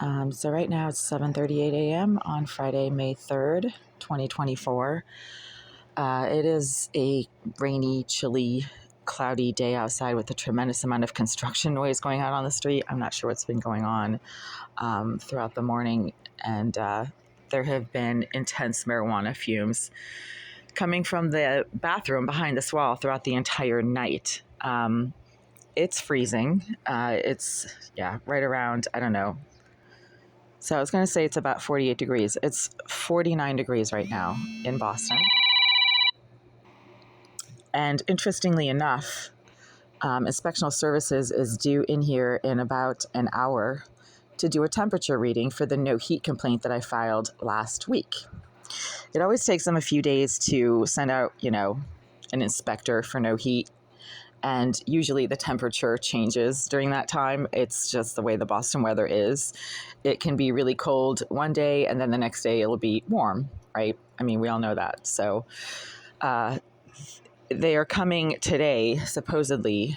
So right now it's 7:38 a.m. on Friday, May 3rd, 2024. It is a rainy, chilly, cloudy day outside with a tremendous amount of construction noise going on the street. I'm not sure what's been going on throughout the morning, and there have been intense marijuana fumes coming from the bathroom behind this wall throughout the entire night. It's freezing. Right around, I don't know. So I was going to say it's about 48 degrees. It's 49 degrees right now in Boston. And interestingly enough, Inspectional Services is due in here in about an hour to do a temperature reading for the no heat complaint that I filed last week. It always takes them a few days to send out, an inspector for no heat. And usually the temperature changes during that time. It's just the way the Boston weather is. It can be really cold one day, and then the next day it'll be warm, right? I mean, we all know that. So they are coming today, supposedly,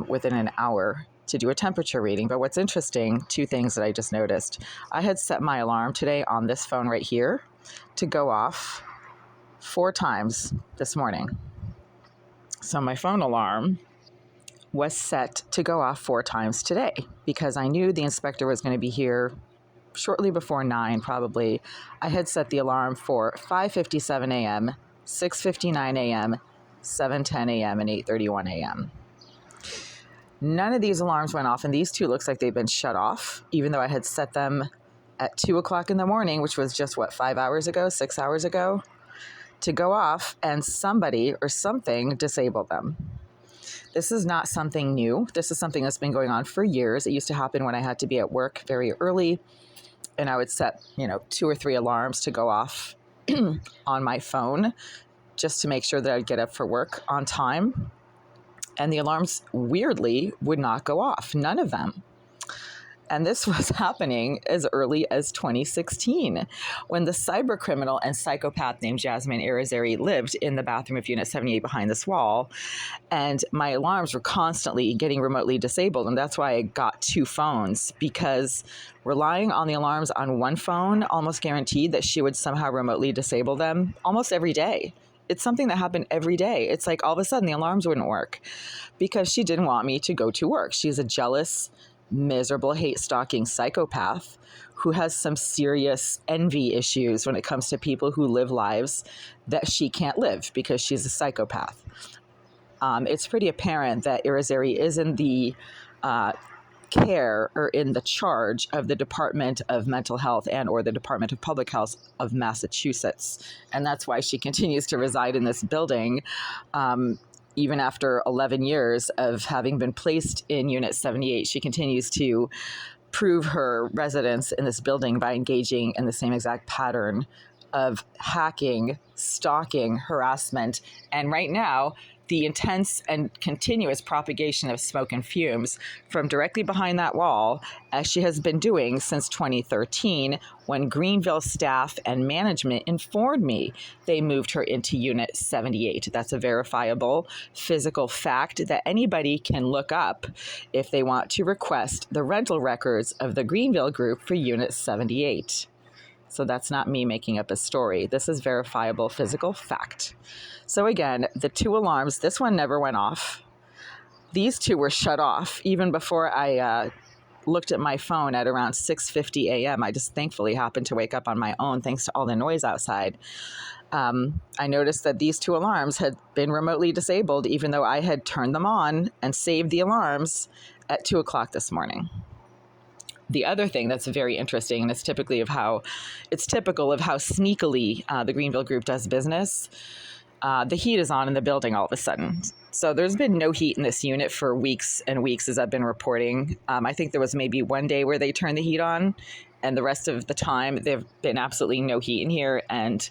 within an hour to do a temperature reading. But what's interesting, two things that I just noticed. I had set my alarm today on this phone right here to go off 4 times this morning. So my phone alarm was set to go off 4 times today because I knew the inspector was going to be here shortly before 9 probably. I had set the alarm for 5:57 a.m., 6:59 a.m., 7:10 a.m., and 8:31 a.m. None of these alarms went off, and these 2 looks like they've been shut off, even though I had set them at 2 o'clock in the morning, which was just, 5 hours ago, 6 hours ago, to go off, and somebody or something disabled them. This is not something new. This is something that's been going on for years. It used to happen when I had to be at work very early, and I would set, 2 or 3 alarms to go off on my phone just to make sure that I'd get up for work on time. And the alarms, weirdly, would not go off. None of them. And this was happening as early as 2016, when the cyber criminal and psychopath named Jasmine Irizarry lived in the bathroom of Unit 78 behind this wall. And my alarms were constantly getting remotely disabled. And that's why I got 2 phones, because relying on the alarms on one phone almost guaranteed that she would somehow remotely disable them almost every day. It's something that happened every day. It's like all of a sudden the alarms wouldn't work because she didn't want me to go to work. She's a jealous, miserable, hate-stalking psychopath who has some serious envy issues when it comes to people who live lives that she can't live because she's a psychopath. It's pretty apparent that Irizarry is in the care or in the charge of the Department of Mental Health and or the Department of Public Health of Massachusetts. And that's why she continues to reside in this building, even after 11 years of having been placed in Unit 78. She continues to prove her residence in this building by engaging in the same exact pattern of hacking, stalking, harassment, and right now, the intense and continuous propagation of smoke and fumes from directly behind that wall, as she has been doing since 2013, when Greenville staff and management informed me they moved her into Unit 78. That's a verifiable physical fact that anybody can look up if they want to request the rental records of the Greenville group for Unit 78. So that's not me making up a story. This is verifiable physical fact. So again, the 2 alarms, this one never went off. These 2 were shut off even before I looked at my phone at around 6:50 a.m. I just thankfully happened to wake up on my own thanks to all the noise outside. I noticed that these 2 alarms had been remotely disabled even though I had turned them on and saved the alarms at 2 o'clock this morning. The other thing that's very interesting, and it's typical of how sneakily the Greenville group does business, the heat is on in the building all of a sudden. So there's been no heat in this unit for weeks and weeks, as I've been reporting. I think there was maybe one day where they turned the heat on, and the rest of the time there've been absolutely no heat in here. And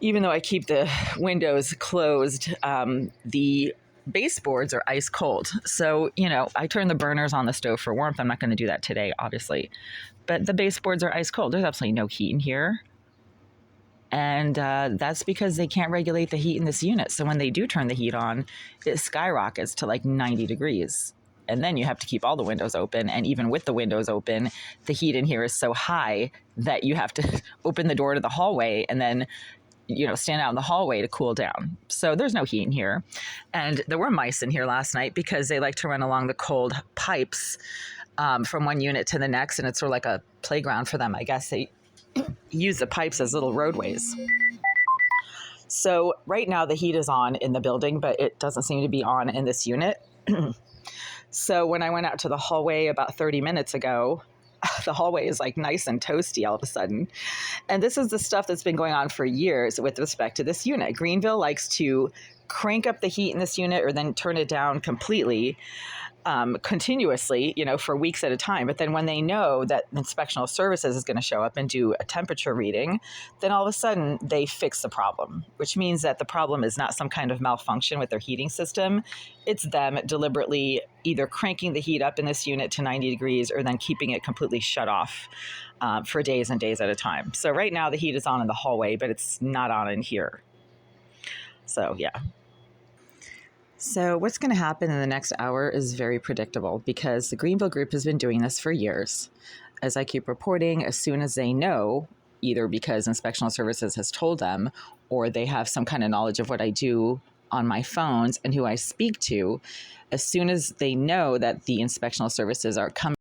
even though I keep the windows closed, the baseboards are ice cold. So, I turn the burners on the stove for warmth. I'm not going to do that today, obviously. But the baseboards are ice cold. There's absolutely no heat in here. And that's because they can't regulate the heat in this unit. So when they do turn the heat on, it skyrockets to like 90 degrees. and then you have to keep all the windows open. And even with the windows open, the heat in here is so high that you have to open the door to the hallway and then stand out in the hallway to cool down. So there's no heat in here. And there were mice in here last night because they like to run along the cold pipes from one unit to the next. And it's sort of like a playground for them. I guess they use the pipes as little roadways. So right now the heat is on in the building, but it doesn't seem to be on in this unit. So when I went out to the hallway about 30 minutes ago, the hallway is like nice and toasty all of a sudden. And this is the stuff that's been going on for years with respect to this unit. Greenville likes to crank up the heat in this unit or then turn it down completely, continuously, for weeks at a time. But then when they know that Inspectional Services is going to show up and do a temperature reading, then all of a sudden they fix the problem, which means that the problem is not some kind of malfunction with their heating system. It's them deliberately either cranking the heat up in this unit to 90 degrees or then keeping it completely shut off for days and days at a time. So right now the heat is on in the hallway, but it's not on in here. So yeah. So what's going to happen in the next hour is very predictable because the Greenville group has been doing this for years. As I keep reporting, as soon as they know, either because Inspectional Services has told them or they have some kind of knowledge of what I do on my phones and who I speak to, as soon as they know that the Inspectional Services are coming